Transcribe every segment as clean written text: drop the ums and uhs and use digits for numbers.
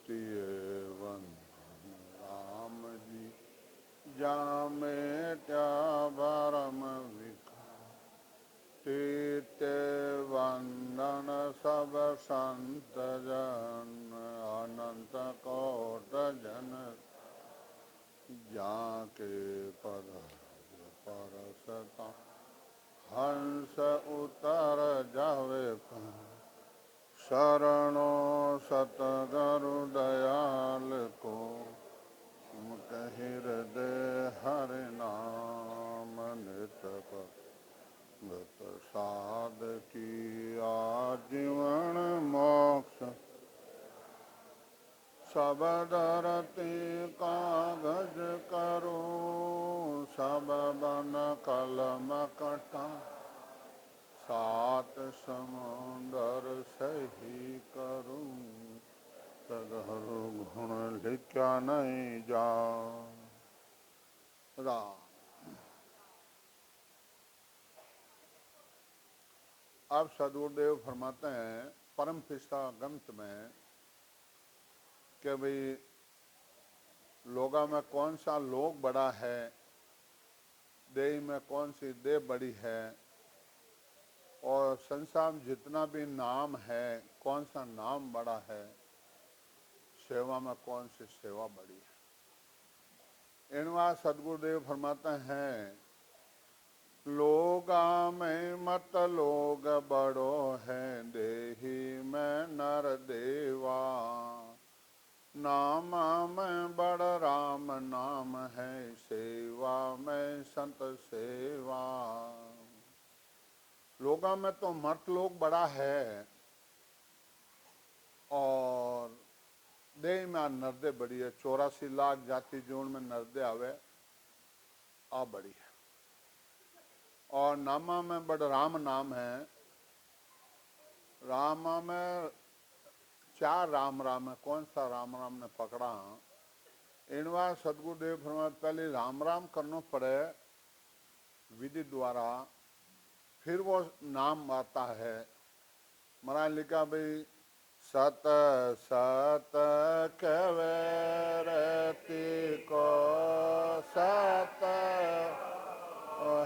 मूर्ति वंदन राम जी। जामे त्या भरम तीर्थ वंदन सब संत जन अनंत कोट जन जाके पद परसता हंस उतर जावे शरणो सतगुरु दयाल को हृदय हरि नाम नित प्रसाद की आजीवन मोक्ष सब धरती कागज करो सब बन कलम कटा सात समुंदर सही करूं सगरु गुण लिखा नहीं जा राम। अब सदगुरुदेव फरमाते हैं परम पिस्ता ग्रंथ में कि भाई लोगा में कौन सा लोग बड़ा है, देह में कौन सी देह बड़ी है, और संसार में जितना भी नाम है कौन सा नाम बड़ा है, सेवा में कौन सी सेवा बड़ी है। इनवा सदगुरुदेव फरमाते हैं लोगा में मत लोग बड़ो है देही में नर देवा नाम में बड़ राम नाम है सेवा में संत सेवा। लोगा में तो मत लोग बड़ा है और देह में नरदे बड़ी है। 84 लाख जाति जोन में नरदे आवे आ बड़ी है। और नामा में बड़ राम नाम है। रामा में 4 राम राम है। कौन सा राम राम ने पकड़ा इनवा सदगुरुदेव फरमाते पहले राम राम करना पड़े विधि द्वारा फिर वो नाम आता है। महाराज लिखा भाई सत सत कवरती को सत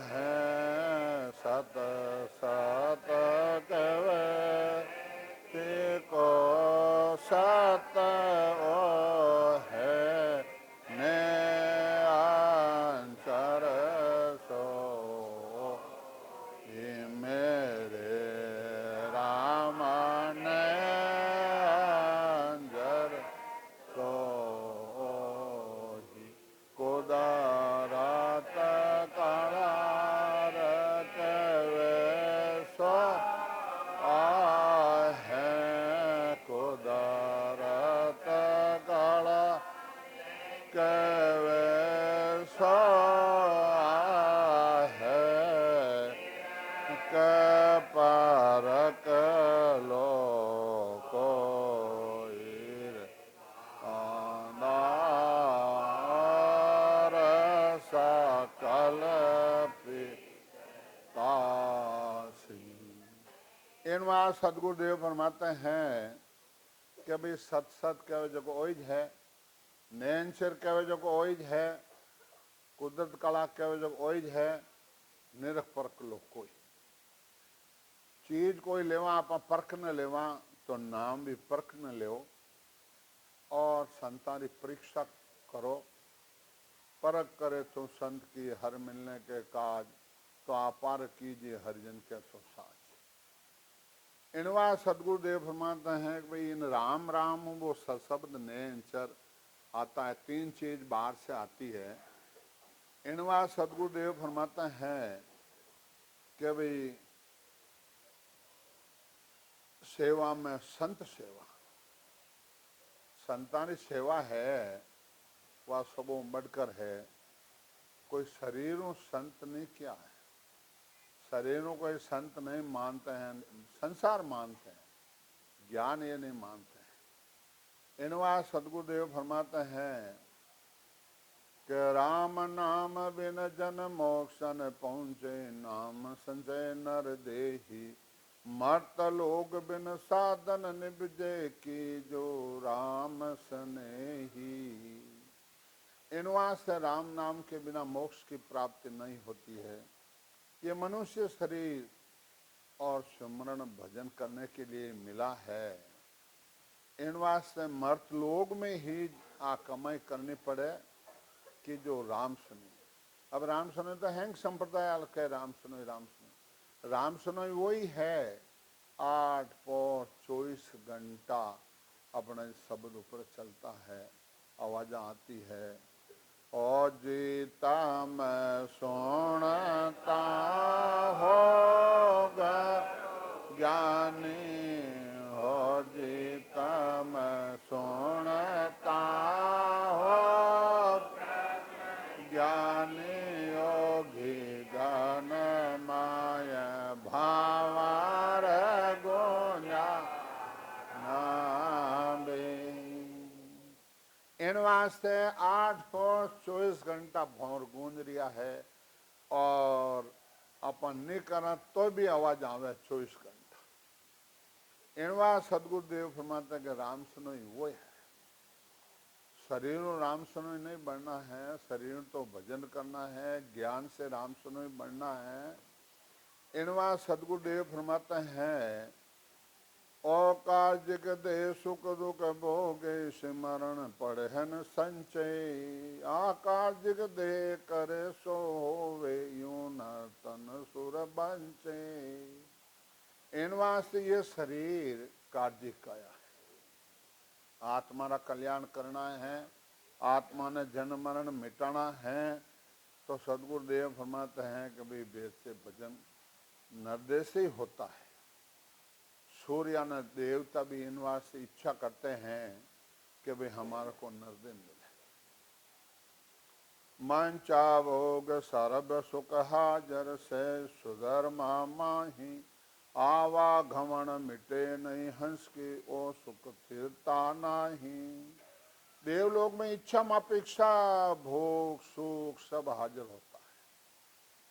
है सत सत कवरती को सत है ने अंचर सो ये मेरे राम ने अंजर तो ही कोदारत करारत वे सो है कोदारत कड़ा कवे सो परक लो को सकल इनवा सदगुरुदेव फरमाते हैं कि भाई सत सत कहे जो ओइज है, नैन सिर कहे जो ओइज है, कुदरत कला कहे जो ओइज है, निरख परख लो कोई चीज कोई लेवा आप परख न लेवा तो नाम भी परख न ले और संतानी परीक्षा करो। परख करे तो संत की हर मिलने के काज तो आपार कीजिए हरिजन के सो साज। इनवा सदगुरुदेव फरमाते हैं कि भाई इन राम राम वो शब्द नैनचर आता है। 3 चीज बाहर से आती है। इनवा सदगुरुदेव फरमाते हैं कि भाई सेवा में संत सेवा संतानी सेवा है वह सबों बढ़कर है। कोई शरीरों संत नहीं किया है, शरीरों को संत नहीं मानते हैं, संसार मानते हैं, ज्ञान ये नहीं मानते हैं। इनवा सदगुरुदेव फरमाते हैं कि राम नाम बिन जन मोक्ष न पहुँचे नाम संजय नर देही मर्त लोग बिन साधन निभजे की जो राम स्नेही। इन वास्ते राम नाम के बिना मोक्ष की प्राप्ति नहीं होती है। ये मनुष्य शरीर और सुमरण भजन करने के लिए मिला है। इन वास्ते मर्त लोग में ही कमाई करनी पड़े कि जो राम सुने। अब राम सुनो तो हैंग संप्रदाय कह राम सुनो राम सुनो। राम सुनो वही है 8 पौर 24 घंटा अपने शब्द ऊपर चलता है, आवाज आती है। ओ जीता मैं सुनता होगा ज्ञानी, हो जीता मैं सुनता हो ज्ञानी, योगी गण माया भावार गोया नाबे। इन वास्ते 8 पौर 24 घंटा भौर गूंज रिया है और अपन नहीं करा तो भी आवाज आवे 24 घंटा। इनवा सदगुरुदेव फरमाते कि राम सुनो ही वो है। शरीर राम सुनो ही नहीं बढ़ना है, शरीर तो भजन करना है, ज्ञान से राम सुनो ही बढ़ना है। इनवा सदगुरुदेव फरमाते हैं ओ कार्जिक दे सुख दुख भोगे सिमरण पढ़न संचय। कार्जिक दे करे सो होवे यूं न तन सुर बंचे। इन वास्ते ये शरीर कार्जिक काया है। आत्मा का कल्याण करना है, आत्मा ने जन्म मरण मिटाना है। तो सदगुरुदेव फरमाते हैं कि भाई वेद से भजन नरदे से ही होता है। सूर्य न देवता भी इन वास्ते इच्छा करते हैं कि भाई हमारे को नरदे मिले। मन चावोग सरब सुख हाजर से सुधर्मा माही। आवा घमण मिटे नहीं हंस के ओ सुख फिरता नहीं। देवलोक में इच्छा अपेक्षा भोग सुख सब हाजिर होता है।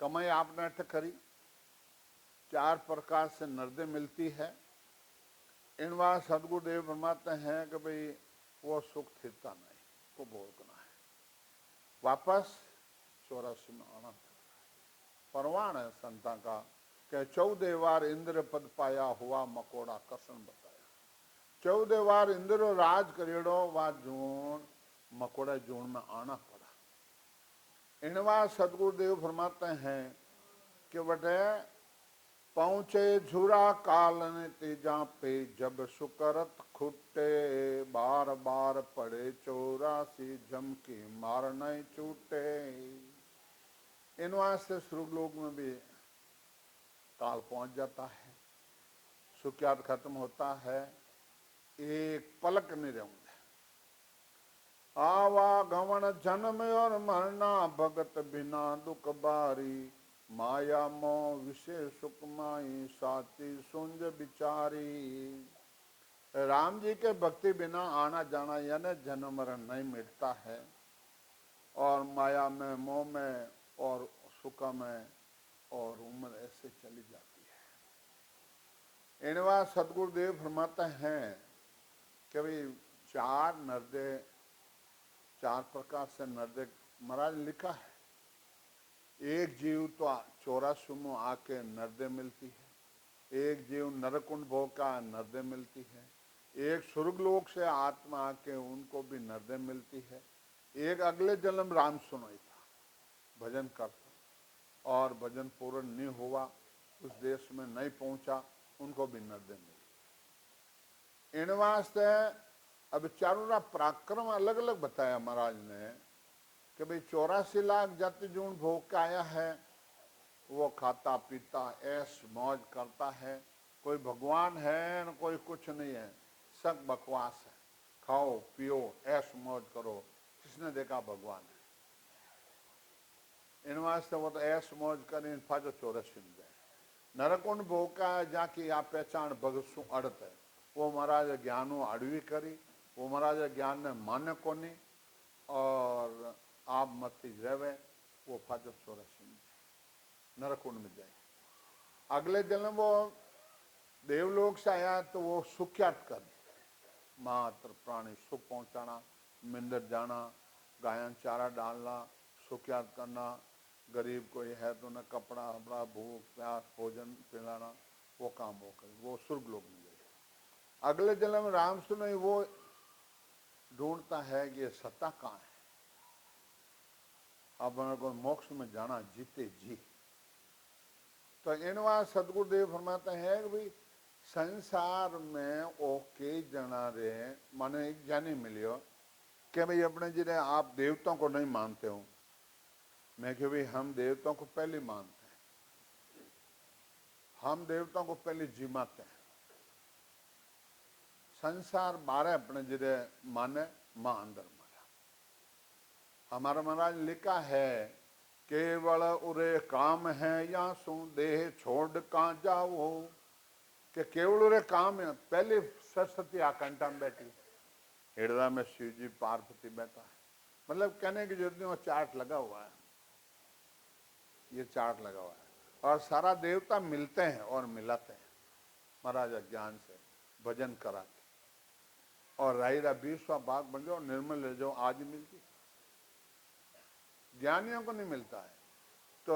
कमाई आपने करी 4 प्रकार से नरदे मिलती है। इन बार सदगुरुदेव फरमाते हैं कि भाई वो सुख थिरता नहीं, को भोगना है। वापस 84 में आना परवान है संता का कि 14 बार इंद्र पद पाया हुआ मकोड़ा कसन बताया। 14 बार इंद्र राज करेड़ो वा जून मकोड़ा जून में आना पड़ा। इन बार सदगुरुदेव फरमाते हैं कि बटे पहुंचे झुरा कालन तेजा पे जब सुकरत खुट्टे। बार बार पड़े 84 झमकी मार नहीं छूटे। इन वास्ते स्वर्गलोक में भी काल पहुंच जाता है, सुख्यात खत्म होता है, एक पलक नहीं रहूंगा। आवागमन जन्म और मरना भगत बिना दुख बारी। माया मोह विषय सुख माई साथी सुंज बिचारी। राम जी के भक्ति बिना आना जाना यानी जन्म मरण नहीं मिटता है और माया में मोह में और सुख में और उम्र ऐसे चली जाती है। इनवा सदगुरुदेव फरमाते हैं कि भाई 4 नरदे 4 प्रकार से नरदे महाराज लिखा है। एक जीव तो 84 में आके नरदे मिलती है, एक जीव नरकुंड भोग का नरदे मिलती है, एक स्वर्गलोक से आत्मा आके उनको भी नरदे मिलती है, एक अगले जन्म राम सुनोई था भजन करता और भजन पूर्ण नहीं हुआ, उस देश में नहीं पहुंचा, उनको भी नरदे मिली। इन वास्ते अब चारों पराक्रम अलग अलग बताया महाराज ने कि भाई 84 लाख जाति जून भोग के आया है, वो खाता पीता ऐश मौज करता है। कोई भगवान है न कोई कुछ नहीं है, सब बकवास है। खाओ पियो ऐश मौज करो, किसने देखा भगवान है। इन वास्ते वो तो ऐश मौज करें फाजो 84 में जाए। नरकुंड भोग का जाके आप पहचान भगत सु अड़त है, वो महाराज ज्ञानो अड़वी करी, वो महाराज ज्ञान ने मान्य कोनी और आप मत रहे, वो फाजत 84 में नरकुंड में जाए। अगले जन्म वो लोक से आया तो वो सुख्यात कर मात्र प्राणी सुख पहुंचाना, मिंदर जाना, गायन चारा डालना, सुख्यात करना, गरीब कोई है तो न कपड़ा वपड़ा भूख प्यास भोजन पिलाना, वो काम वो करे, वो स्वर्ग लोक में गए। अगले जन्म में राम सुनो वो ढूंढता है कि ये सत्ता कहाँ है, अब को मोक्ष में जाना जीते जी। तो इनवा सदगुरुदेव फरमाते हैं कि भाई संसार में ओ कई जना रे माने एक ज्ञानी मिलियो कि भाई अपने जिन्हें आप देवताओं को नहीं मानते हो। मैं कि भाई हम देवताओं को पहले मानते हैं, हम देवताओं को पहले जिमाते हैं। संसार बारह अपने जिन्हें माने मां अंदर मारा। हमारा महाराज लिखा है केवल उरे काम है या सु देह छोड़ कहाँ जाओ, कि केवल उरे काम है। पहले सरस्वती आकंठा में बैठी, हृदय में शिव जी पार्वती बैठा है, मतलब कहने की जरूरत नहीं, चार्ट लगा हुआ है, ये चार्ट लगा हुआ है। और सारा देवता मिलते हैं और मिलाते हैं महाराज ज्ञान से भजन करा के, और रायरा 20वां भाग बन जाओ, निर्मल ले जाओ, आज मिलती। ज्ञानियों को नहीं मिलता है तो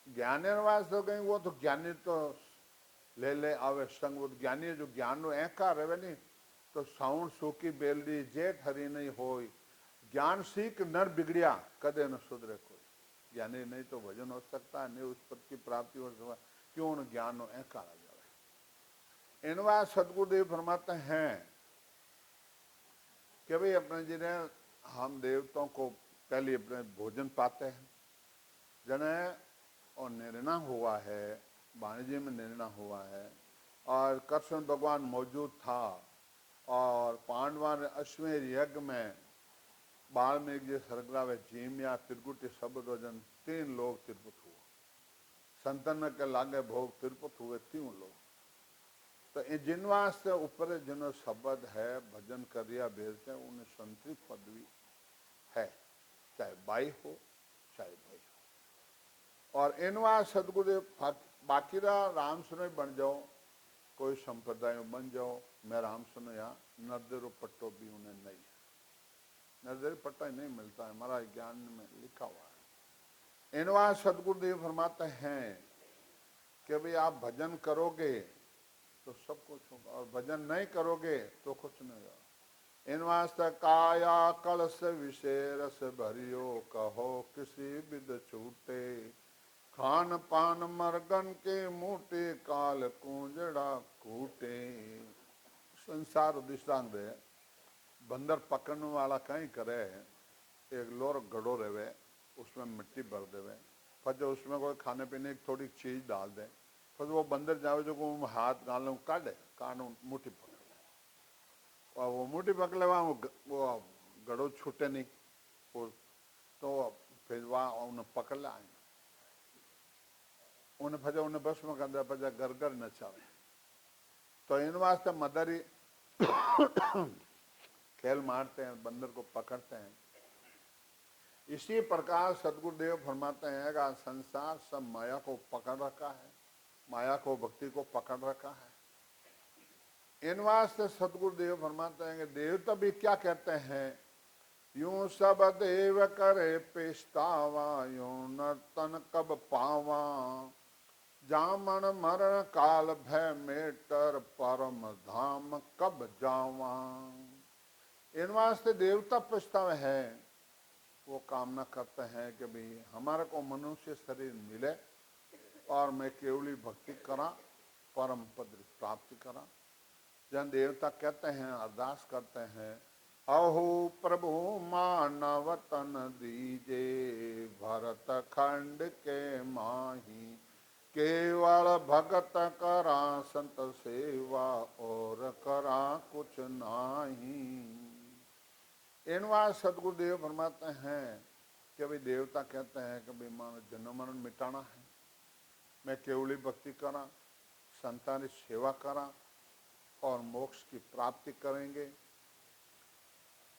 ज्ञानी वास तो कहीं वो तो ज्ञानी तो ले ले आवे संग, वो ज्ञानी जो ज्ञान नो ऐका रहे नहीं तो साउंड सूकी बेलडी जेठ हरी नहीं होई, ज्ञान सीख नर बिगड़िया कदे न सुधरे कोई। ज्ञानी नहीं तो भजन हो सकता नहीं, उस पद की प्राप्ति हो सकता, क्यों न ज्ञान नो ऐका आ जाए। इनवा सदगुरुदेव फरमाते हैं कि भाई अपने जिन्हें हम देवताओं को पहले अपने भोजन पाते हैं, जने और निर्णय हुआ है, वाणिज्य में निर्णय हुआ है, और कृष्ण भगवान मौजूद था, और पांडवा ने अश्वमेध यज्ञ में बाल्मीकि जी सरग्रावे जीमिया त्रिकुटी शब्द वजन 3 लोग त्रिपुत हुए, संतन के लागे भोग त्रिपुत हुए 3 लोग। तो जिन वास्ते ऊपर जिन शब्द है भजन करिया भेजते हैं उन्हें संतरी पदवी है, चाहे बाई हो चाहे भाई हो। और इनवा सदगुरुदेव बाकीरा राम सुनो बन जाओ, कोई संप्रदाय में बन जाओ, मैं राम सुनो यहाँ नरदेरो पट्टो भी उन्हें नहीं है, नरदेरो पट्टा ही नहीं मिलता है, हमारा ज्ञान में लिखा हुआ है। इनवा सदगुरुदेव फरमाते हैं कि भाई आप भजन करोगे तो सब कुछ होगा, और भजन नहीं करोगे तो कुछ नहीं होगा। इन वास्ते काया कलश विषय रस भरियो, कहो किसी विद छूटे, खान पान मरगन के मूटे, काल कूंजड़ा कूटे। संसार दृष्टांत दे, बंदर पकड़ने वाला कहीं करे, एक लोर गड़ो रहे, उसमें मिट्टी भर देवे, फिर जो उसमें कोई खाने पीने की थोड़ी चीज डाल दे, फिर वो बंदर जावे जो को हाथ गालों काटे, कानून मुट्ठी पकड़, और वो मुट्ठी पकड़े वहाँ वो गड़ो छूटे नहीं, तो फिर वहाँ उन्हें पकड़ लाए, उन्हें फजा उन्हें बस में कर दिया, फजा घर घर नचावे। तो इन वास्ते मदरी खेल मारते हैं, बंदर को पकड़ते हैं। इसी प्रकार सदगुरुदेव फरमाते हैं कि संसार सब माया को पकड़ रखा है, माया को भक्ति को पकड़ रखा है। इन वास्ते सदगुरुदेव फरमाते हैं कि देवता भी क्या कहते हैं, यूं सब देव करे पेस्तावा, यूं नर्तन कब पावा, जामन मरण काल भय मेटर, परम धाम कब जावा। इन वास्ते देवता पछतावे है, वो कामना करते हैं कि भाई हमारे को मनुष्य शरीर मिले और मैं केवली भक्ति करा, परम पद प्राप्ति करा। जन देवता कहते हैं, अरदास करते हैं, अहो प्रभु मानव तन दीजे, भरत खंड के माही, केवल भगत करा संत सेवा, और करा कुछ नाही। इनवा सदगुरुदेव फरमाते हैं कि भाई देवता कहते हैं कि भाई मान जन्म मरण मिटाना है, मैं केवली भक्ति करा, संतान सेवा करा और मोक्ष की प्राप्ति करेंगे।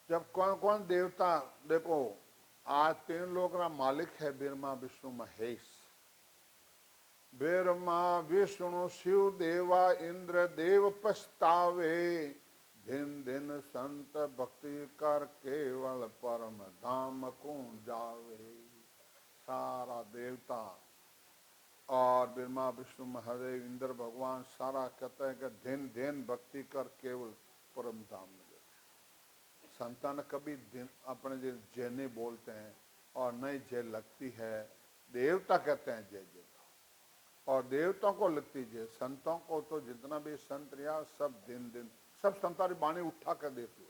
जब कौन कौन देवता, देखो आज 3 लोग का मालिक है ब्रह्मा विष्णु महेश, ब्रह्मा विष्णु शिव देवा इंद्र देव पछतावे, दिन दिन संत भक्ति कर केवल परम धाम को जावे। सारा देवता और ब्रह्मा विष्णु महादेव इंद्र भगवान सारा कहते हैं कि दिन दिन भक्ति कर केवल परम धाम में जाए। संतान कभी दिन अपने जैने बोलते हैं और नहीं जय लगती है, देवता कहते हैं जय जय, और देवताओं को लगती जय। संतों को तो जितना भी संत रिया सब दिन दिन सब संतारी बाणी उठा कर देती।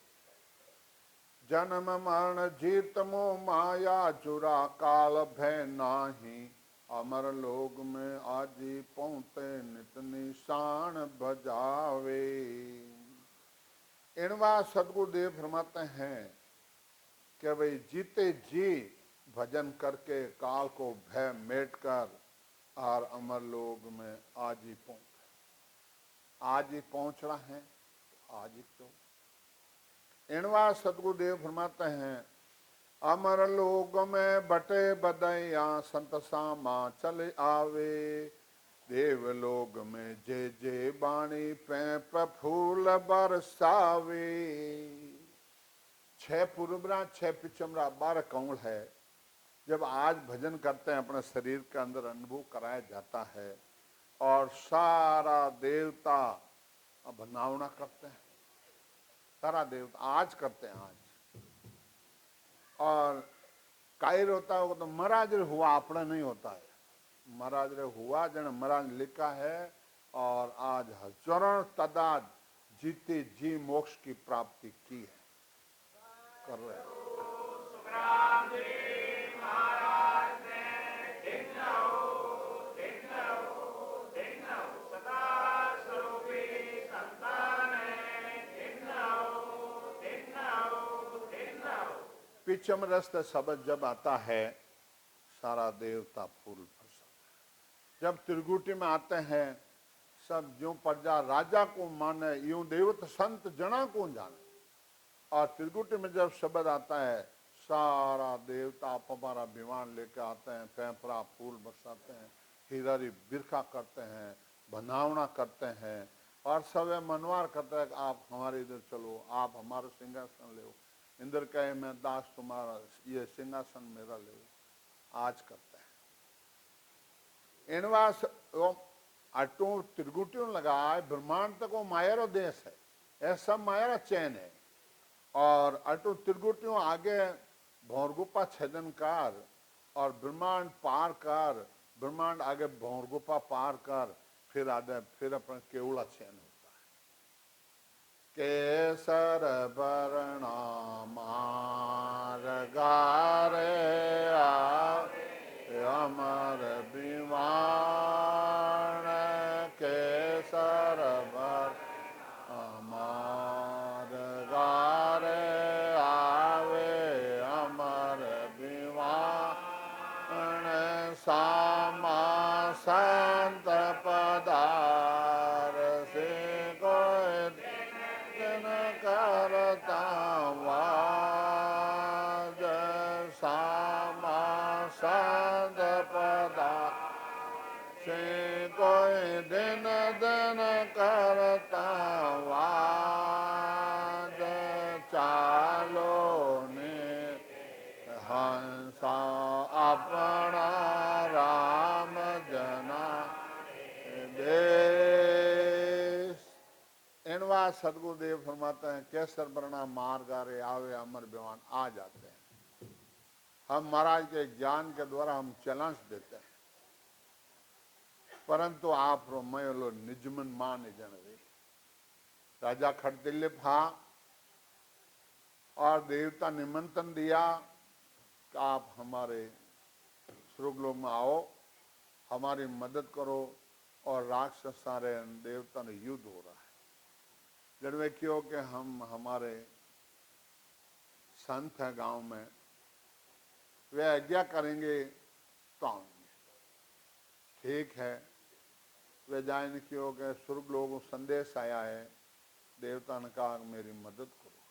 जन्म मरण जीत मोह माया चुरा काल भय नाही, अमर लोग में आजी पहुंचे नित निशान बजावे। इनवा सदगुरुदेव फरमाते हैं कि भाई जीते जी भजन करके काल को भय मेट कर और अमर लोग में आज ही पहुंच रहा है, आज ही तो। इनवा सदगुरुदेव फरमाते हैं अमर लोग में बटे बदैया संत सामा चले आवे, देव लोग में जे जे बाणी पैप फूल बरसावे। 6 पुरबरा 6 पिचमरा 12 कंवल है। जब आज भजन करते हैं अपने शरीर के अंदर अनुभव कराया जाता है और सारा देवता बनावना करते हैं, सारा देवता आज करते हैं आज। और कायर होता होगा तो महाराज हुआ अपना नहीं होता है, महाराज हुआ जन महाराज लिखा है। और आज हजारों तादाद जीते जी मोक्ष की प्राप्ति की है, कर रहे हैं। पिचम रस्त शब्द जब आता है सारा देवता फूल फंसा। जब त्रिगुटी में आते हैं सब जो प्रजा राजा को माने, यूं देवत संत जना को जाने। और त्रिगुटी में जब शब्द आता है सारा देवता हमारा विमान लेके आते हैं, पैपरा फूल बरसाते हैं, हिरारी बिरखा करते हैं, बनावना करते हैं और सब मनवार करते हैं कि आप हमारे इधर चलो, आप हमारा सिंहासन ले। इंद्र कहे मैं दास तुम्हारा, ये सिंहासन मेरा ले। आज करते हैं इनवास अटू त्रिगुटियों लगा ब्रह्मांड तक वो मायारो देश है, ऐसा मायारा चैन है। और अटू त्रिगुटियों आगे भौरगुपा छेदनकार और ब्रह्मांड पार कर, ब्रह्मांड आगे भौरगुपा पार कर, फिर आगे फिर अपना केवला चैन होता है। केसर वर्णा मार्गारे अमर विमान, केसर वर्णा मार्गारे आवे अमर विमान, सामा संत पदार से कोई दिन करता वाज, सामा संत पदार से कोई दिन दिन करता वाज, चालो ने हंसा अपना राम जना देश। इनवा सदगुरुदेव फरमाते हैं केसर वर्णा मार्गारे आवे अमर विमान। आ जाते हैं हम महाराज के ज्ञान के द्वारा हम चलांस देते हैं, परंतु आप रोमयो निजमन मान जनवे। राजा खड़दिल्ली था और देवता निमंत्रण दिया कि आप हमारे स्वर्गलोक में आओ, हमारी मदद करो। और राक्षस सारे देवता ने युद्ध हो रहा है। जब वे क्यों कि हम हमारे संत है गांव में, वे आज्ञा करेंगे तो आएंगे। ठीक है, वे जाने क्यों कि स्वर्ग लोगों संदेश आया है, देवता ने कहा मेरी मदद करो।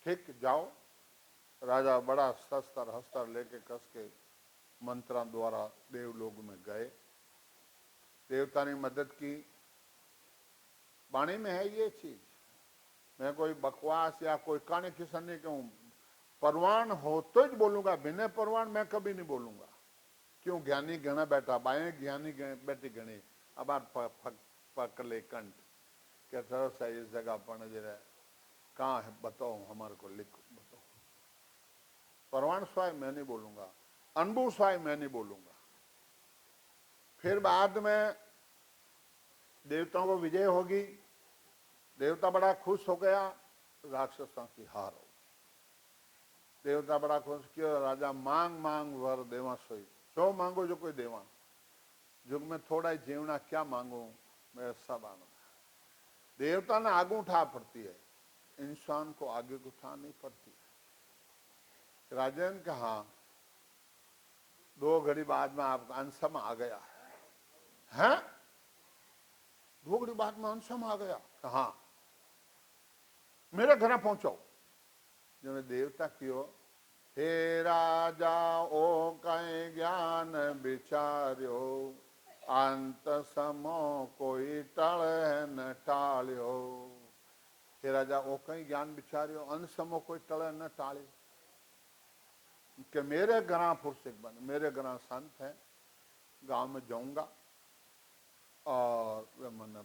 ठीक, जाओ। राजा बड़ा शस्त्र हस्त्र लेके कस के मंत्रा द्वारा देवलोक में गए देवता ने मदद की। वाणी में है ये चीज। मैं कोई बकवास या कोई काने किसन नहीं कहूं, परवान हो तो ही बोलूंगा, बिना परवान मैं कभी नहीं बोलूंगा। क्यों? ज्ञानी गणा बैठा बाएं, ज्ञानी बैठी गणी। अब आप पकड़े कंठ क्या तरह से इस जगह पर जरा कहाँ है बताओ, हमारे को लिखो बताओ। परवान स्वाय मैं नहीं बोलूंगा, अनुभव स्वाय मैं नहीं बोलूंगा। फिर बाद में देवताओं को विजय होगी, देवता बड़ा खुश हो गया, राक्षसों की हार हो। देवता बड़ा खुश क्यों? राजा मांग मांग वर देवा सोई, जो मांगो जो कोई देवा। जुग में थोड़ा ही जीवना, क्या मांगू मेरा सब आनंद। देवता ने आगे उठा पड़ती है, इंसान को आगे उठा नहीं पड़ती है। राजा ने कहा 2 घड़ी बाद में आपका अंशम आ गया है। 2 घड़ी बाद में अंशम आ गया, कहा मेरे घर पहुंचो। जो देवता क्यों? हे राजा ओ कई ज्ञान विचार्यो, अंत समो कोई टल न टाल्यो। हे राजा ओ कई ज्ञान विचार्यो, अंत समो कोई टल न टाल्यो। कि मेरे घरा फुर्सिक बन, मेरे घरा संत है, गांव में जाऊंगा और वे मन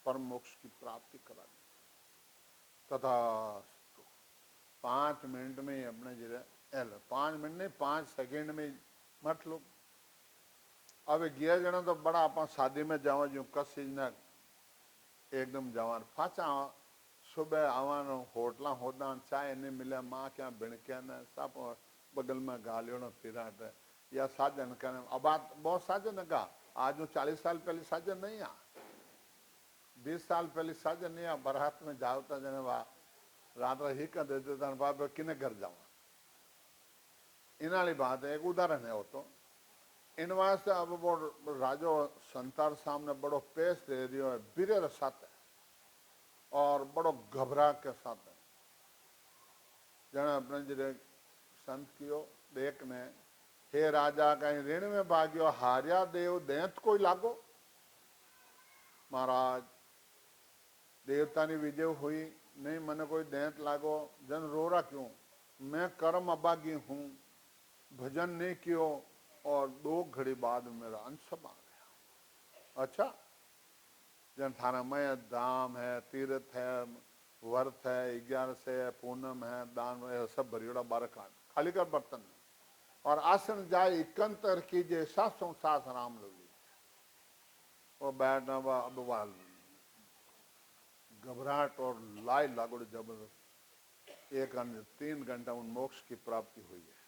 परम मोक्ष की प्राप्ति करा दे। तथा 5 मिनट में ही अपने जरा 5 मिनट नहीं 5 सेकंड में मत लो। अब गिया जना तो बड़ा आप शादी में जावा जो कसी न एकदम जवान पाचा सुबह आवानो होटला होदा चाय नहीं मिले, माँ क्या बिणक्या न सब बगल में गालियों न फिराट या साजन कहने। अब बात बहुत साजन का आज 40 साल पहले साजन नहीं आ, 20 साल पहले साजन नहीं आ। बारात में जावता जने वाह रात ही कर देते थे बाप किने घर जावा। इन वाली बात है, एक उदाहरण है वो तो। इन वास्ते अब वो राजो संतार सामने बड़ो पेश दे दियो है, बीरे साथ है और बड़ो घबरा के साथ है। जने अपने जरे संत कियो देखने, हे राजा कहीं ऋण में भाग्यो, हार्या देव दैत कोई लागो। महाराज देवता ने विजय हुई नहीं, मने कोई दैत लागो। जन रो रहा क्यों? मैं कर्म अभागी हूं, भजन नहीं कियो और 2 घड़ी बाद मेरा अंशम आ गया। अच्छा जन थाना में धाम है, तीर्थ है, व्रत है, 11 से पूनम है, दान है, सब भरियोड़ा 12 कांड खाली कर बर्तन और आसन जाए इकंतर कीजिए, सासों सास राम लोगी। वो बैठना अब घबराहट और लाई लागड़ जबरदस्त 3 घंटा उन मोक्ष की प्राप्ति हुई है।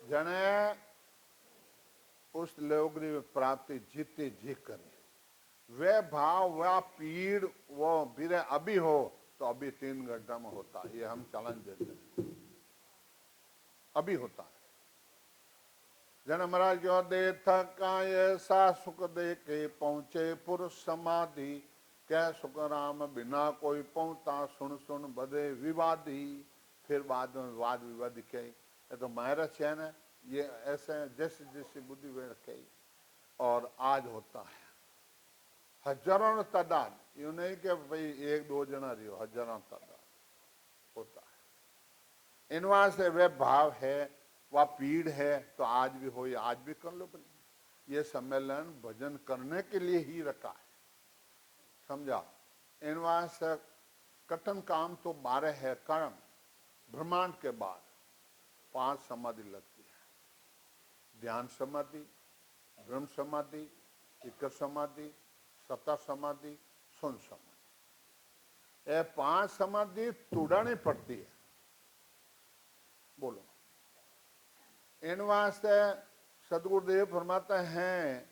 जने उस लोगरी प्राप्ति जीते जी करी, वे भाव वह पीड़ वो बिरे अभी हो तो अभी 3 घंटा में होता है। ये हम चैलेंज देते हैं, अभी होता है। जन महाराज जो दे थका ऐसा सुख दे के पहुंचे पुरुष समाधि, कै सुख राम बिना कोई पहुंचा, सुन सुन बदे विवादी। फिर बाद में वाद विवाद के ये तो मायरा चैन है, ये ऐसे जैसे जैसी बुद्धि वे रखे और आज होता है। हजारों तादाद, यूं नहीं कि भाई 1-2 जना रही, हजारों तादाद होता है। इन से वे भाव है, वह पीड़ है तो आज भी हो, आज भी कर लो। ये सम्मेलन भजन करने के लिए ही रखा है, समझा। इन से कठिन काम तो 12 है। कर्म ब्रह्मांड के बाद 5 समाधि लगती है, ध्यान समाधि, ब्रह्म समाधि, इकर समाधि, सत्ता समाधि, सुन समाधि। ये 5 समाधि तोड़नी पड़ती है। बोलो इन वास्ते सदगुरुदेव फरमाते हैं,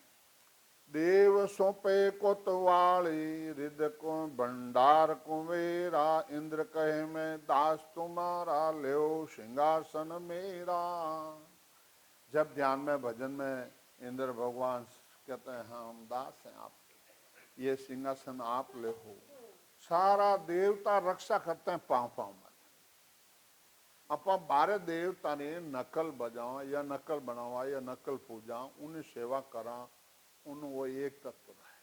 देव सौंपे कोतवाली, हृदय को भंडार कुंवेरा, इंद्र कहे मैं दास तुम्हारा, ले सिंहासन मेरा। जब ध्यान में भजन में इंद्र भगवान कहते हैं हाँ हम दास हैं आपके, ये सिंहासन आप ले हो। सारा देवता रक्षा करते हैं पांव पांव में। अपा बारे देवता ने नकल बजावा या नकल बनावा या नकल पूजा उन्हें सेवा करा, उन वो एक तत्व है।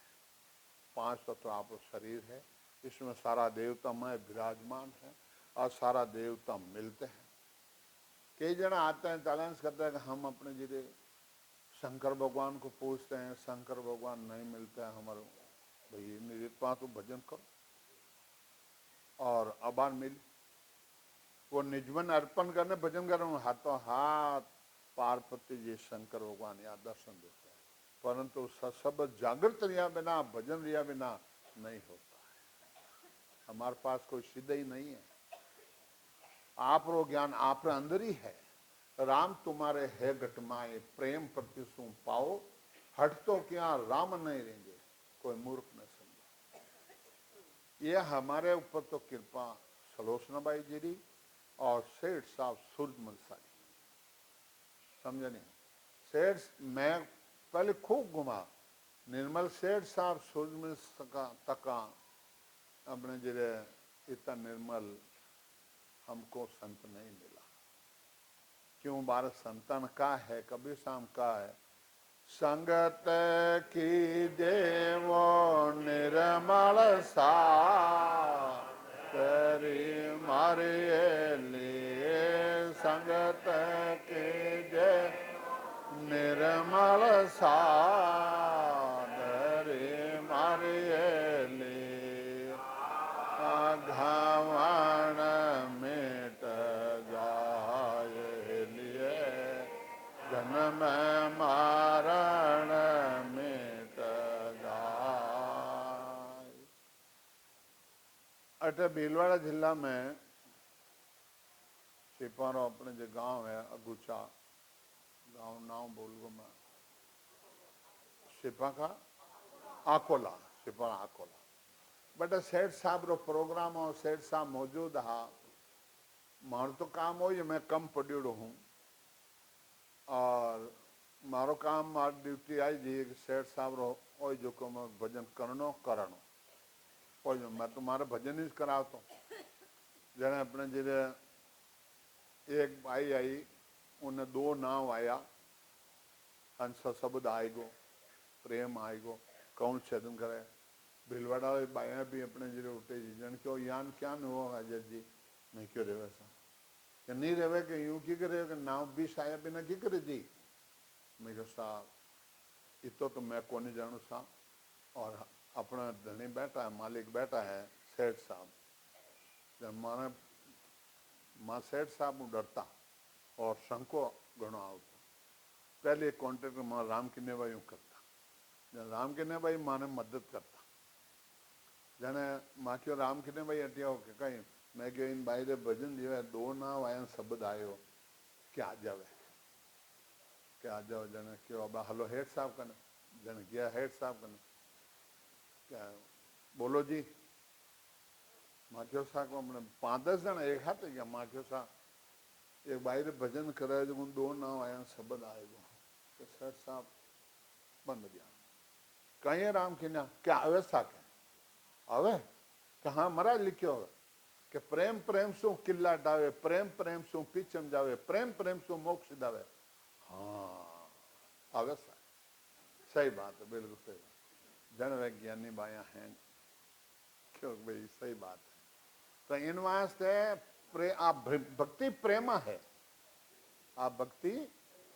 5 तत्व आप शरीर है, इसमें सारा देवता में विराजमान है और सारा देवता मिलते हैं। कई जन आते हैं चैलेंज करते हैं कि हम अपने जिले शंकर भगवान को पूछते हैं, शंकर भगवान नहीं मिलते हैं हमारे। भाई निरितमा तो भजन करो और अबार मिल, वो निजमन अर्पण करने भजन कर रहा हूँ, हाथों हाथ पार्वती जी शंकर भगवान यहाँ दर्शन देते हैं, परंतु सब जागृत रिया बिना भजन रिया बिना नहीं होता है। हमारे पास कोई सिद्ध ही नहीं है। आप रो ज्ञान आप अंदर ही है। राम तुम्हारे है घटमाए प्रेम प्रति सु पाओ, हट तो क्या राम नहीं रहेंगे, कोई मूर्ख न समझे। ये हमारे ऊपर तो कृपा सलोचना बाई जी और सेठ साहब सूरजमल साहब, समझे नहीं। सेठ मैं पहले खूब घुमा, निर्मल सेठ साहब सूरजमल तक अपने जिले इतना निर्मल हमको संत नहीं मिला। क्यों भारत संतन का है, कबीर साहब का है, संगत की देवो निर्मल सा तेरी मारे लिए, संगत की जय निर्मल सा तेरी मारे लिए, घावन मिट जाए लिए, जन्म मारण मिट जाए। अटे भीलवाड़ा जिला में सिपारो अपने जो गांव है अगुचा, गांव नाम बोल गो मैं, सिपा का आकोला, सिपा आकोला। बट सेठ साहब रो प्रोग्राम हो, सेठ साहब मौजूद हा। मारो तो काम हो, मैं कम पढ़ियोड़ो हूँ और मारो काम मार ड्यूटी आई जी सेठ साहब रो ओ जो को मैं भजन करनो करनो ओ जो मैं तुम्हारे भजन ही करावतो। जने अपने जिले एक भाई आई, उन्हें 2 नाव आया, हंस शब्द आएगो, प्रेम आएगो, कौन छेदन करे। भीलवाड़ा बाया भी अपने जिले उठे जी, जन क्यों यान क्या न हो अजय जी, मैं क्यों रहे वैसा कि नहीं रहे कि यूं की करे कि नाव 20 आया बिना की करे जी। मैं कहा साहब इतो तो मैं को नहीं जानू सा, और अपना धनी बैठा है, मालिक बैठा है सेठ साहब, जब माने मां सेठ साहब डरता और शंको घणो आवता। पहले कॉन्टेक्ट मां राम किन्ने भाई यूं करता, जब राम किन्ने भाई माने मदद करता, जने मां क्यों राम किन्ने भाई हटिया हो के कहीं मैं क्यों इन भाई रे भजन दिवे 2 नाव आया शब्द आयो क्या जावे, क्या जाओ जने क्यों अब हलो हेड साहब कने, जने गया हेड साहब कने, क्या बोलो जी। माख्यो साहब को हमने 5-10 जन एक हाथ गया। माख्यो साहब एक भाई रे भजन करे जो 2 नाव आया शब्द आएगो, तो सर साहब बंद गया। कहीं राम किन्या क्या अवस्था के अवे कहाँ मरा लिखियो कि प्रेम प्रेम सु किला डावे, प्रेम प्रेम सु पीछम जावे, प्रेम प्रेम सु मोक्ष दावे। हाँ अवस्था सही बात है, बिल्कुल सही बात। जन वैज्ञानिक बाया हैं क्यों भाई सही बात है। तो इन वास्ते आप भक्ति प्रेमा है, आप भक्ति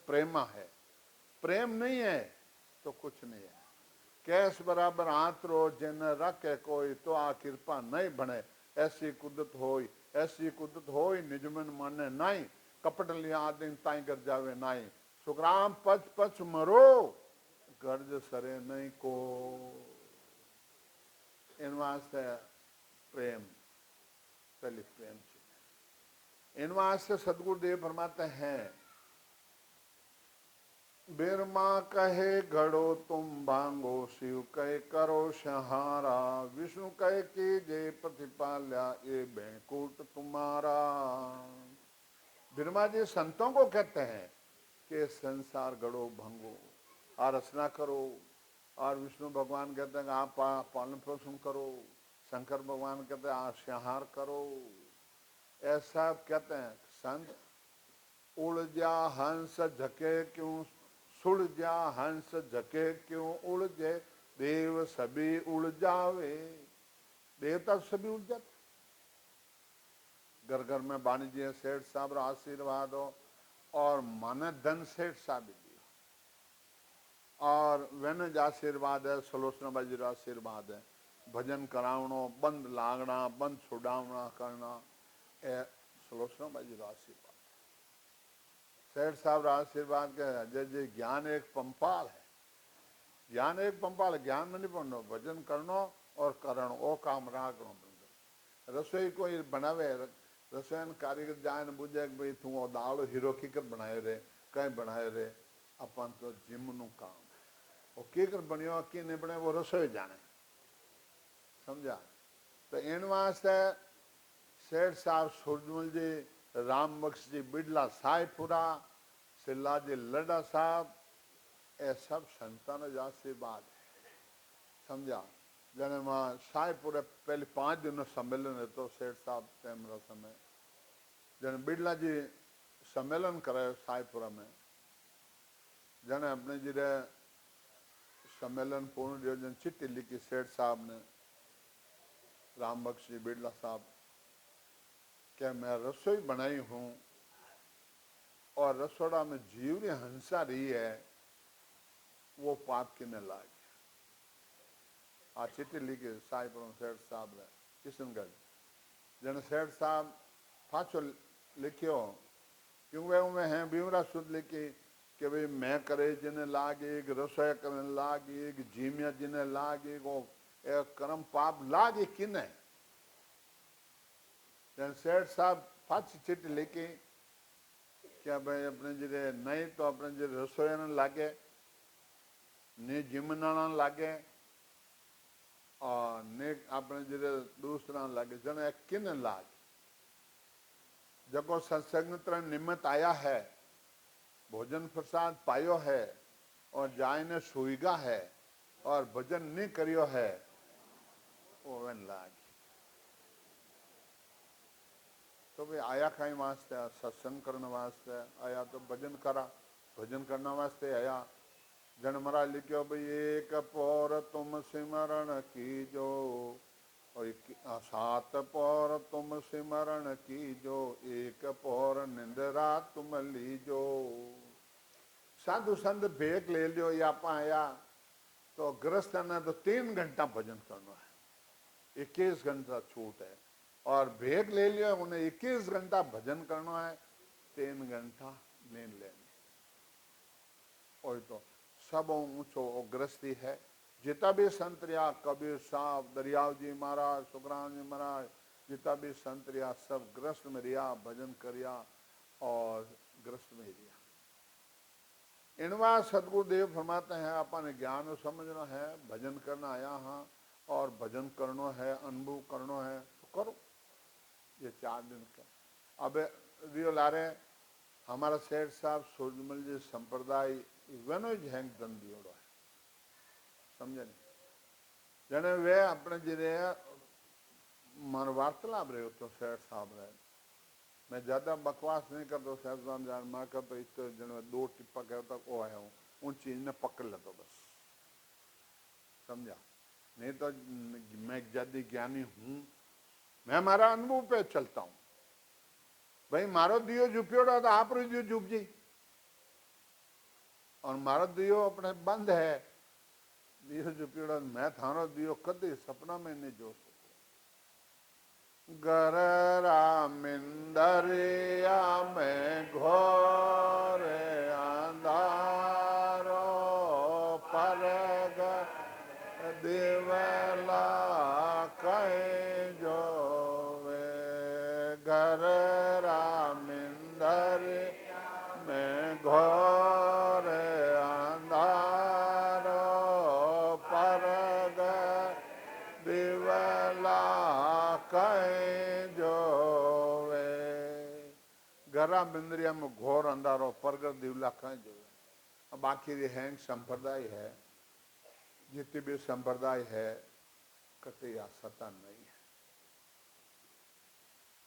प्रेमा है, प्रेम नहीं है तो कुछ नहीं है। कैस बराबर हाथ रो जिन रखे कोई तो आ कृपा नहीं बने, ऐसी कुदरत होई, ऐसी कुदरत होई निजमन माने नाई, कपट लिया आदिन ताई कर जावे नाई, सुग्राम पच पच मरो गर्ज सरे नहीं को। इन वास्ते प्रेम पहले प्रेम चाहिए। इन वास्ते सदगुरुदेव फरमाते हैं बिरमा कहे घड़ो तुम भांगो, शिव कहे करो सहारा, विष्णु कहे कि जय प्रतिपाल्या ये बैंकुट तुम्हारा। बिरमा जी संतों को कहते हैं कि संसार गढ़ो भंगो, आ रचना करो, और विष्णु भगवान कहते हैं आप पालन पोषण करो, शंकर भगवान कहते हैं आप संहार करो। ऐसा कहते हैं संत। उड़ जा हंस झके क्यों, सुड़ जा हंस झके क्यों उड़जे, देव सभी उड़ जावे। देवता सभी उड़ जाते। घर घर में वाणिज्य सेठ साहब आशीर्वाद हो और मन धन सेठ साहब दियो और वेन आशीर्वाद है, सलोचना बाजी आशीर्वाद है। भजन करावणो, बंद लागना, बंद छुड़ावना करना, ए सलोचना बाजी आशीर्वाद। सेठ साहब आशीर्वाद के जय जय। ज्ञान एक पंपाल है, ज्ञान एक पंपाल, ज्ञान में नहीं पढ़नो, भजन करनो और करणो, ओ काम राखनो। रसोई कोई बनावे, रसोई कारीगर जाए ने बुझे कि भाई तू दाल हीरो की कर बनाए रे, कहीं बनाए रे। अपन तो जिम नु काम है, वो की कर बनियो की नहीं बने वो रसोई जाने, समझा। तो इन वास्ते सेठ साहब सूरजमल जी, राम बख्श जी बिड़ला साहिपुरा, सिल्ला जी लड्डा साहब, ये सब संतान आशीर्वाद है, समझा। जने वहाँ साहिपुरे पहले 5 दिन सम्मेलन है तो सेठ साहब कैमरा समय जने बिड़ला जी सम्मेलन करे साहिपुरा में, जने अपने जी सम्मेलन पूर्ण योजन चिट्ठी लिखी सेठ साहब ने, राम बख्श जी बिड़ला साहब, क्या मैं रसोई बनाई हूँ और रसोड़ा में जीवनी हंसा रही है, वो पाप किने लागे। आ चिट्ठी लिखी साहिपुर सेठ साहब ने किशनगढ़, जन सेठ साहब पाछो लिखियो क्यों वे उमें हैं बीमरा शुद्ध लिखी कि भाई मैं करे जिन्हें लागे, रसोई करने लागे, जीमिया जिन्हें लागे, वो एक कर्म पाप लागे किने। जन सेठ साहब पाछी चिट्ठी लिखी क्या भाई अपने जिरे नहीं तो अपने जिरे रसोई न लागे, ने जिमना लागे और ने अपने जिरे दूसरा लागे, जन किन लागे। जब सत्संग निमित्त आया है, भोजन प्रसाद पायो है और जाय ने सुईगा है और भजन नहीं करियो है, वो वन लागे। तो भाई आया कहीं वास्ते, सत्संग करने वास्ते आया, तो भजन करा, भजन करने वास्ते आया। जन महाराज लिखो भाई एक पौर तुम सिमरण कीजो, और 7 पौर तुम सिमरण कीजो, एक पौर निंद्रा तुम लीजो। साधु संत भेक ले लियो या पाया तो ग्रस्त ने तो 3 घंटा भजन करना है, 21 घंटा छूट है, और भेक ले लियो उन्हें 21 घंटा भजन करना है, 3 घंटा नींद लेनी। और तो सब ऊंचो ग्रस्ती है। जितना भी संत रिया, कबीर साहब, दरियाव जी महाराज, सुखराम जी महाराज, जितना भी संत रिया सब ग्रस्त में रिया, भजन करिया और ग्रस्त में रिया। इनवा सदगुरुदेव फरमाते हैं अपन ज्ञान समझना है, भजन करना आया हाँ और भजन करना है, अनुभव करना है तो करो। ये 4 दिन का अब रियो लारे हमारा सेठ साहब सूरजमल जी संप्रदाय वेनोज हैंग दन दियोड़ो है, समझे नहीं। जने वे अपने जिले मन वार्तालाप रहे हो तो सेठ साहब रहे, मैं ज्यादा बकवास नहीं करता, सेठ साहब जान मैं करता इस तो जने 2 टिप्पा कहता वो आया हूँ, उन चीज ने पकड़ लेता बस, समझा। नहीं तो मैं ज्यादा ज्ञानी हूँ, मैं हमारा अनुभव पे चलता हूँ। भाई मारो दियो जुपियोड़ा तो आप रो दियो जुप जी, और मारो दियो अपने बंद है, दियो जुपियोड़ा मैं थानो दियो कदी सपना में नहीं जो सको। घर रामिंदरिया में घोर अंधारो, परग दिवला कहीं जो वे। घर रामिंदरिया में घोर अंधारो, परग दिवला कहीं जो वे। घरा बिंदरिया में घोर अंधारो, परगट दिवला कहीं जो वे। बाकी हैंग संप्रदाय है, जितनी भी संप्रदाय है कतई आ सता नहीं है।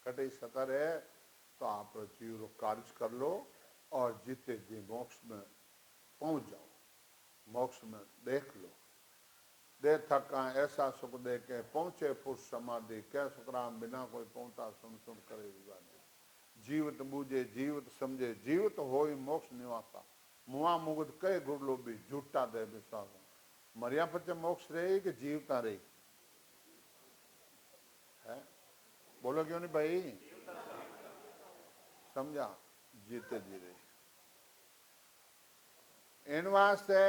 कतई सता रहे तो आप जीव रो कार्य कर लो और जीते जी मोक्ष में पहुंच जाओ, मोक्ष में देख लो। दे थका ऐसा सुख दे के पहुंचे पुरुष समाधि, कै सुखराम बिना कोई पहुंचा सुन सुन करे विवादी। जीवत बूझे जीवत समझे जीवत होई मोक्ष निवासा, मुआ मुगद कई गुरलो भी झूठा दे विश्वास। मरिया पचे मोक्ष रहे कि जीवता रही है? बोलो क्यों नहीं भाई? समझा? जीते जी रही। इन वास्ते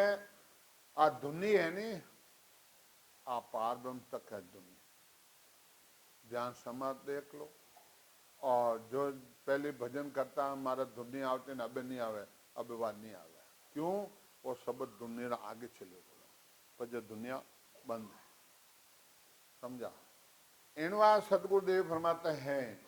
आ दुनी है नी, आ पार ब्रह्म तक है दुनिया। ध्यान समाज देख लो। और जो पहले भजन करता हमारा दुनिया आते न अबे नहीं आवे, अबे बात नहीं आवे। क्यों? वो सब दुनिया आगे चले बोलो, पर जो दुनिया बंद है। समझा? इनवा सदगुरुदेव फरमाते हैं,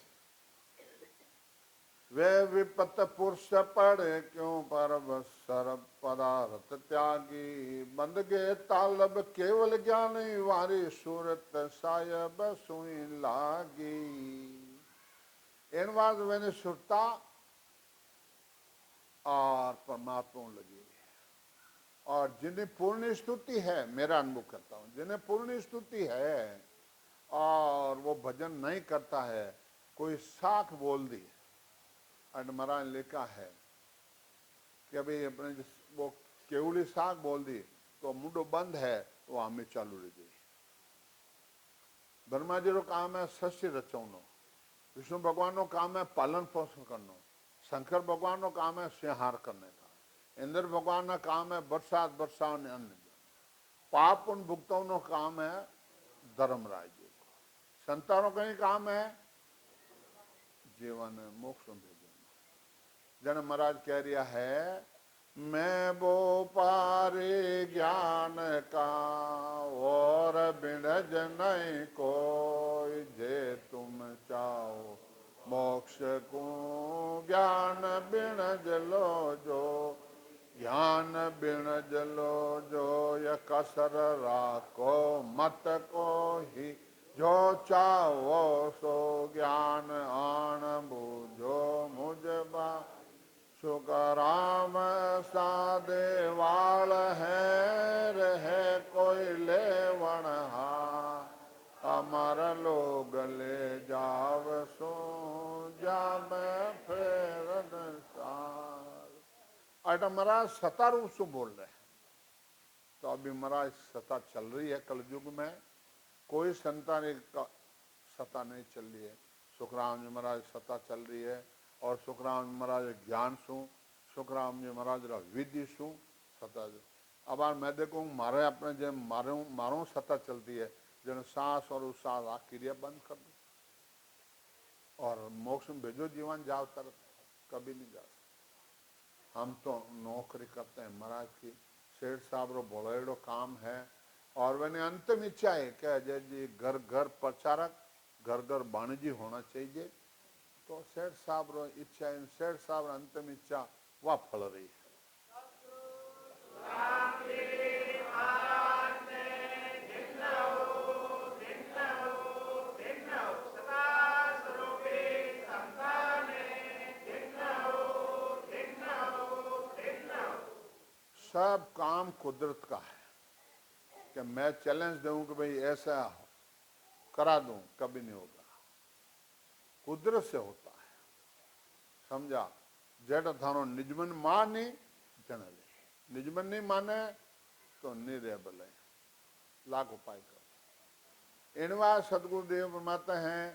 वे विपत पुरुष पड़े क्यों पर सर पदार्थ त्यागी, बंद गे तालब केवल ज्ञान वारी सूरत सायब सुई लागी। इन बात मैंने सुरता और परमात्मा लगी। और जिन्हें पूर्ण स्तुति है, मेरा अनुभव करता हूं, जिन्हें पूर्ण स्तुति है और वो भजन नहीं करता है, कोई साख बोल दी महाराज लिखा है कि अभी अपने वो केवली साख बोल दी तो मुंडो बंद है, वो हमें चालू रह गई। ब्रह्मा जी रो काम है सस्य रचौनो, विष्णु भगवान नो काम है पालन पोषण करनो, शंकर भगवान नो काम है संहार करने का, इंद्र भगवान का काम है बरसात बरसाने अन्न, पाप उन भुगतों नो काम है धर्मराज जी को, संतानों का ही काम है जीवन मोक्ष भेजना। जन महाराज कह रिया है, मैं वो पारे ज्ञान का और बिनज नहीं कोई, जे तुम चाहो मोक्ष को ज्ञान बिनज लो जो, ज्ञान बिनज लो जो ये कसर राखो मत को ही, जो चाहो सो ज्ञान आन बूझो मुझबा, सुखराम सादे वाल है रहे कोई लेवण हा, अमर लोग ले जाव सो जाब फेरन सार। अट महाराज सता रूप से बोल रहे हैं। तो अभी महाराज सता चल रही है कलयुग में, कोई संतान सता नहीं चल रही है। सुखराम जी महाराज सता चल रही है और सुखराम जी महाराज ज्ञान शू, सुखराम जी महाराज विधि शू सता। अब मैं देखूँ मारे अपने जो मारो सता चलती है, जन सांस और उसास आ क्रिया बंद कर दो और मोक्ष में भेजो जीवन जाओ तरफ, कभी नहीं जा सकते। हम तो नौकरी करते हैं महाराज की, सेठ साहब रो बोलेड़ो काम है और मैंने अंतिम इच्छा है कि अजय जी घर घर प्रचारक, घर घर वाणिज्य होना चाहिए। तो सेठ साहब रो इच्छा, सेठ साहब अंतिम इच्छा वह फल रही है। सब काम कुदरत का है कि मैं चैलेंज दूं कि भाई ऐसा करा दूं, कभी नहीं होगा। कुदरत से होता है। समझा? जेठ थानो निजमन माने जनले, निजमन नहीं माने तो निरे बले, लाख उपाय करो। इनवा सदगुरुदेव फरमाते हैं,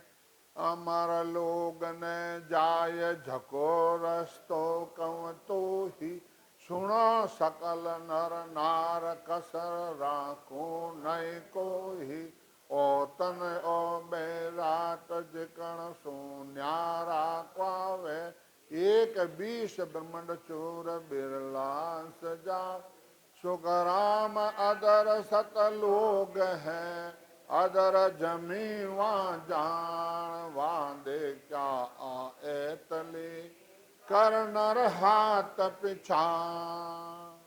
अमर लोग ने जाय झको रस्तो कव तो ही, सुनो सकल नर नार कसर राखो नय को ही, ओ तन ओ बेरात जिकण सो न्यारा क्वावे, एक 20 ब्रह्मंड चोर बिरला सजा, सुखराम अदर सत लोग है, अदर जमी वहाँ जान वहाँ दे क्या आए तले, कर नर हाथ पिछान।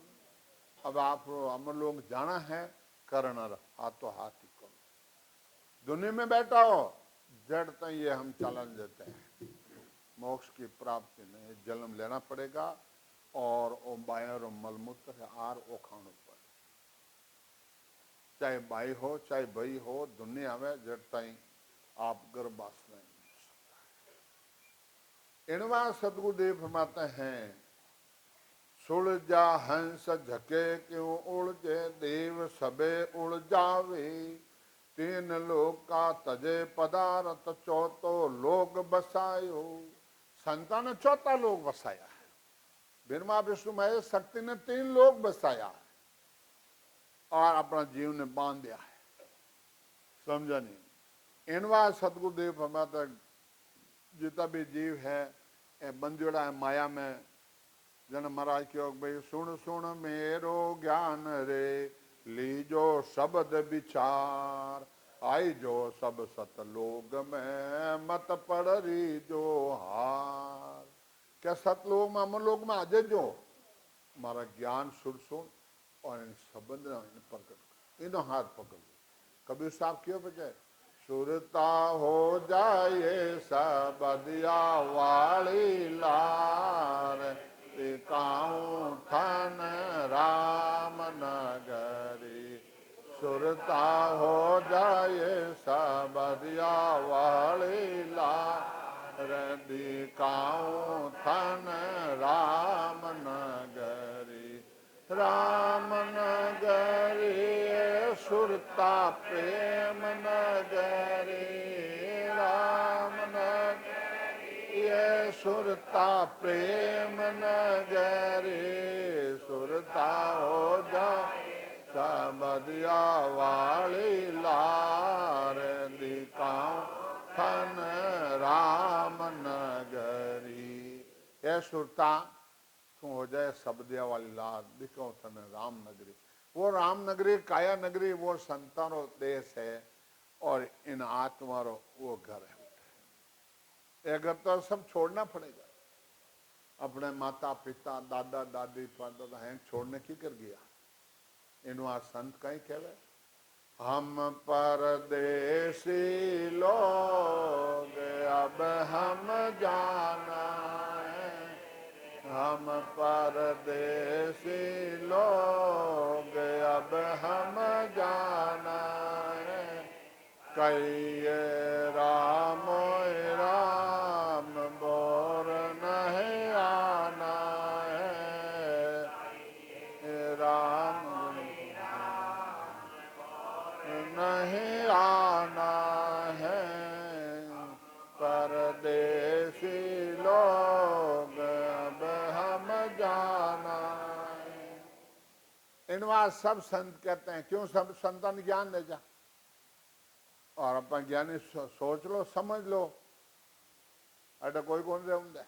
अब आप हम लोग जाना है करण हाथों हाथ ही करो। दुनिया में बैठा हो जड़ तक ये हम चलन देते हैं, मोक्ष की प्राप्ति नहीं, जन्म लेना पड़ेगा और वो बाहर मलमूत्र है आर वो खाना पड़े, चाहे भाई हो चाहे भाई हो, दुनिया में जड़ तक आप गर्भवास नहीं मिल सकता। इनवा सदगुरुदेव फरमाते हैं, सुलझा हंस झके क्यों उलझे, देव सबे उलझावे, तीन लोक का तजे पदार्थ, चौथो लोग बसायो। संता ने चौथा लोग बसाया है, ब्रह्मा विष्णु महेश शक्ति ने 3 लोग बसाया है और अपना जीव ने बांध दिया है। समझा नहीं? इनवा सदगुरुदेव फरमाता जितना भी जीव है बंधुड़ा है माया में। जन महाराज क्यों भाई, सुन सुन मेरो ज्ञान रे, लीजो शब्द विचार, आई जो सब सतलोग में, मत पड़ री जो हार। क्या सतलोग में अमर लोग में आजे जो मारा ज्ञान सुन सुन और इन संबंध इन पकड़, इन हाथ पकड़। कबीर साहब क्यों बचे, सुरता हो जाए सबदिया वाली लार, काऊं ठन राम नगरी। सुरता हो जाए सबदिया वाली लार, काऊं ठन राम नगरी। राम नगरी सुरता प्रेम नगरी, राम नगरी ये सुरता प्रेम नगरी। सुरता हो जाए सबदिया वाली लार, दिखाऊं ठन राम नगरी। ये सुरता तू हो जाए सबदिया वाली लाल, दिखो थने राम नगरी। वो राम नगरी काया नगरी वो संतानो देश है और इन आत्मारो वो घर है। ये घर तो सब छोड़ना पड़ेगा, अपने माता पिता दादा दादी परदादा हैं छोड़ने की कर गया। इनवा संत कहीं कहवे, हम परदेसी लोग अब हम जाना, हम परदेसी लोग अब हम जाना है। कई राम राम बोर नहीं आना है, राम नहीं आना है, परदेसी लोग जाना। इनवा सब संत कहते हैं, क्यों सब संतन ज्ञान ले जा और अपन ज्ञानी सोच लो समझ लो, अरे कोई कौन रहूंगा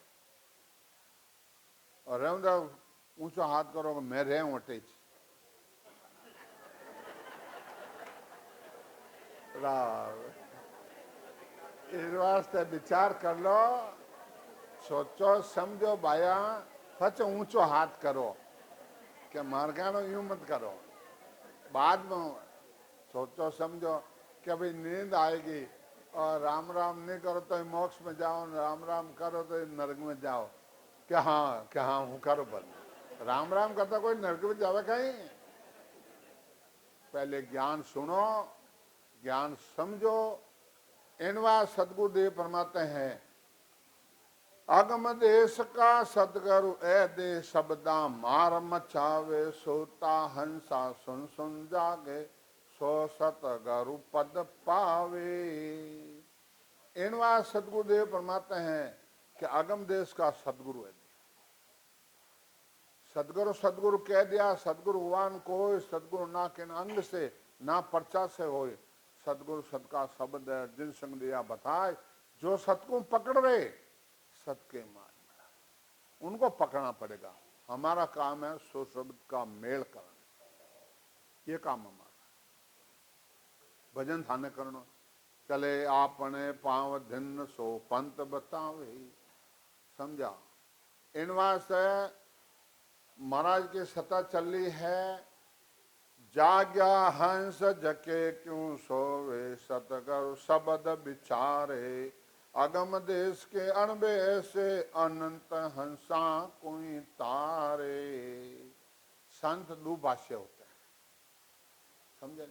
और रहूंगा ऊंचा हाथ करो मैं रहूं अटे इस वास्ते विचार कर लो, सोचो समझो भाया, सच ऊंचो हाथ करो कि मार्गानो यूं मत करो। बाद में सोचो समझो कि भाई नींद आएगी और राम राम नहीं करो तो मोक्ष में जाओ, राम राम करो तो नरक में जाओ। क्या हाँ हूँ करो बंद, राम राम करता कोई नरक में जावे कहीं। पहले ज्ञान सुनो, ज्ञान समझो। इनवा सदगुरुदेव फरमाते हैं, अगम देश का सदगुरु ए दे शब्दा मार मचावे, सोता हंसा सुन सुन जागे, सो सतगुरु पद पावे। इनवा सदगुरुदेव फरमाते हैं कि अगम देश का सदगुरु है। सदगुरु सदगुरु कह दिया, सदगुरु भगवान को सदगुरु ना के अंग से ना पर्चा से होए, सदगुरु सत का शब्द है जिन संग दिया बताए, जो सत को पकड़ रहे सत के मार्ग में उनको पकड़ना पड़ेगा। हमारा काम है सो शब्द का मेल करना, ये काम हमारा। भजन थाने करना, चले आपने पांव धिन सो पंत बतावे। समझा? इन वास्ते महाराज की सत्ता चल रही है, जाग्या हंस जके क्यों सोवे, सतगुरु शब्द विचारे। अगम देश के अणबे ऐसे, अनंत हंसा कोई तारे। संत दो भाष्य होते हैं, समझे?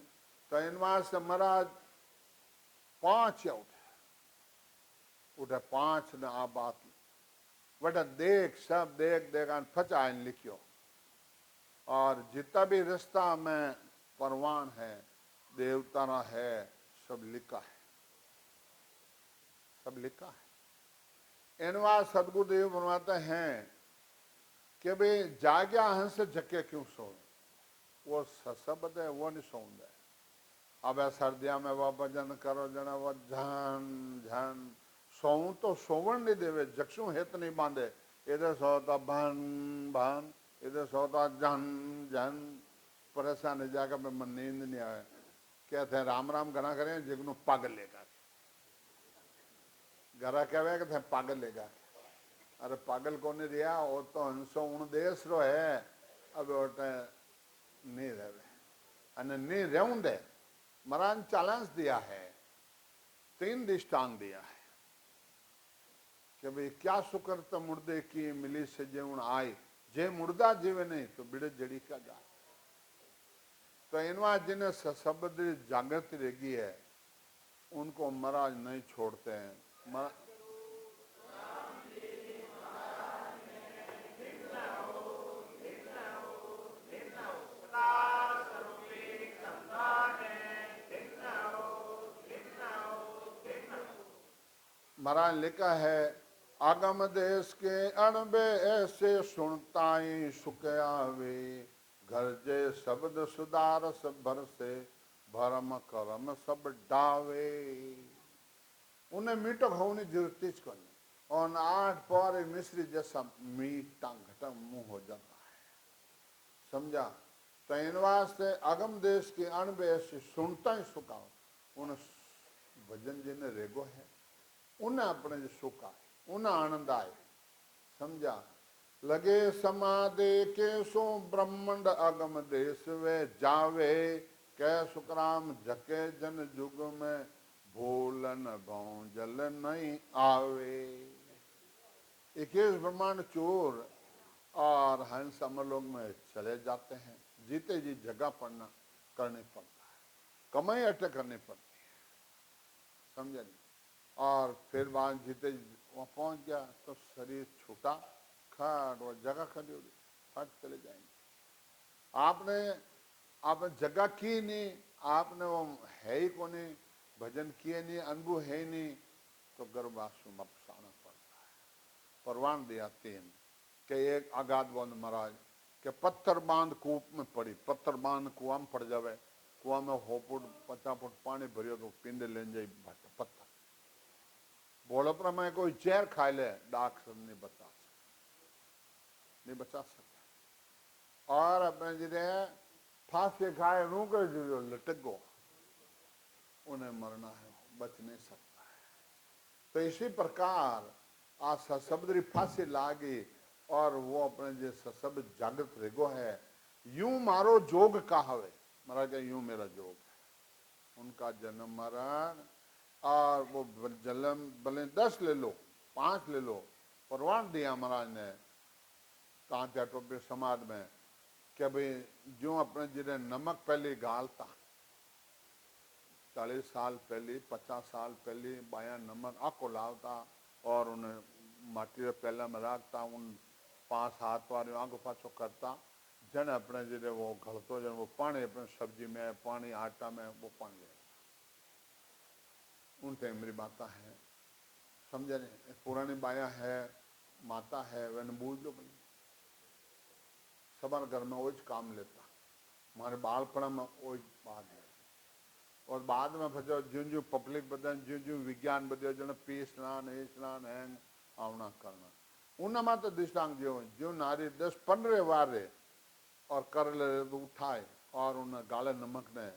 तो इनमें से महाराज 5 उठे 5 ने आ बात बटा देख सब देख देगा फचाइन लिखियो। और जितना भी रास्ता में परवान है, देवता है, सब लिखा है, सब लिखा है। इनवा सदगुरुदेव बनवाते हैं कि भाई जाग्या हंस जके क्यों सो, वो शब्द है वो नहीं सौंद है। अब सर्दिया में वो भजन करो जना वो झन झन सोऊं तो सोवन नहीं देवे, जक्षू हेत नहीं बांधे। इधर सोता भन भन, इधर सोता जन जन, परेशान है जाकर में मन नींद नहीं आए। कहते हैं राम राम घना करें जिगनू पागल लेगा, घरा कहे कहते पागल लेगा। अरे पागल को नहीं रिया, वो तो हंसो उन देश रो है, अब ओटे नहीं रहे अने नहीं रहूं दे। महाराज चैलेंज दिया है, 3 दृष्टांत दिया है कि भाई क्या शुक्र तो मुर्दे की मिली से जीवन आए, जे मुर्दा जीवे नहीं तो बिड़े जड़ी का जा। तो इनवा जिन्हें शब्द जागृति रहेगी है, उनको महाराज नहीं छोड़ते हैं। महाराज लिखा है, आगम देश के अणबे ऐसे, सुनताई सुख आवे। घर जे शब्द सुधारस भर से, भरम करम सब डावे। उन्हें मीठो होने जरूरत ही को नहीं, और 8 पौरे मिश्री जैसा मीठा घटा मुंह हो जाता है, समझा? तो इन वास्ते अगम देश के अणबे ऐसे सुनता ही सुखा, उन भजन जिन्हें रेगो है, उन्हें अपने जो सुख आए, उन्हें आनंद आए, समझा? लगे समाधे के सो ब्रह्मंड अगम देश वे जावे। कै सुखराम जके जन जुग में, भूलन भौ जल नहीं आवे। 21 ब्रह्मांड चोर और हंस अमरलोक में चले जाते हैं, जीते जी जगह पड़ना करने पड़ता है, कमाई अटक करनी पड़ती है, समझे? और फिर वहां जीते वहां पहुंच गया तो शरीर छूटा, खट और जगह खड़ी होगी, फट चले जाएंगे। आपने जगह की नहीं, आपने वो है ही को नहीं, भजन किए नहीं, अनुभव है नहीं, तो गर्भाशु में फसाना पड़ता है। परवान दिया 3 के एक आगाध बंद महाराज के पत्थर बांध कूप में पड़ी, पत्थर बांध कुआ में पड़ जावे, कुआ में 100 फुट 50 फुट पानी भरियो तो पिंड ले जाए पत्थर। बोलपरा में कोई चेर खा ले, डॉक्टर नहीं बचा सकता, नहीं बचा सकता। और अपने जिन्हें फांसी खाए रू कर जो लटक गो, उन्हें मरना है, बच नहीं सकता है। तो इसी प्रकार आज शब्द फांसी लागी और वो अपने जो शब्द जागृत रेगो है, यूं मारो जोग का हवे। महाराज यूं मेरा जोग है, उनका जन्म मरण और वो जन्म भले 10 ले लो 5 ले लो, परवान दिया महाराज ने तांत्या टोपी समाज में कि भाई जो अपने जिन्हें नमक पहले गालता, 40 साल पहले 50 साल पहले बाया नमक आको लावता और उन्हें माटी पहला में रखता, उन 5 हाथ वाले आंखों पाछो करता, जन अपने जिन्हें वो घलतो जन वो पानी अपने सब्जी में पानी आटा में वो पानी ले उन टाइम मेरी माता है, समझे नहीं? पुरानी बाया है, माता है, वह बूझ लो भाई, सबर घर में वो काम लेता, हमारे बालपण में वो बात है। और बाद में फिर ज्यों ज्यों पब्लिक बदन, ज्यों ज्यों विज्ञान बदल, जो पी स्नान ए स्नान है आवना करना, उनमें तो दृष्टांत जो नारी 10-15 बार रे और कर ले तो उठाए और उन्हें गाले नमक ने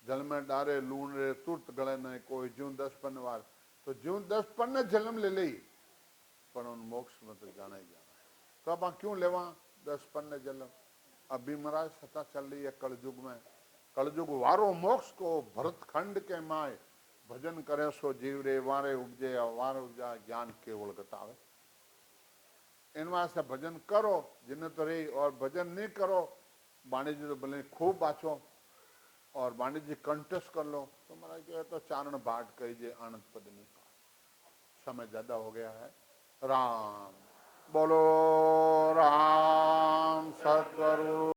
जल में डारे लूण रे तुरंत गले नहीं, कोई ज्यों 10-15 बार, तो ज्यों 10-15 जन्म ले ली, पर उन मोक्ष में तो जाना ही जाना है। तो अब क्यों लेवा 10-15 जन्म? अभी महाराज सता चल रही है कलयुग में, कलयुग वारो मोक्ष को भरतखंड के माए, भजन करे सो जीव रे वारे उपजे वार उपजा ज्ञान केवल गतावे। इन वास्ते भजन करो जिन्हें तो रही, और भजन नहीं करो वाणी जी तो भले खूब बाँचो और वाणी जी कंठस्थ कर लो तो महाराज कहे तो चारण बाट कहीजे आनंद पद नहीं पा। समय ज्यादा हो गया है। राम बोलो, राम सतगुरु।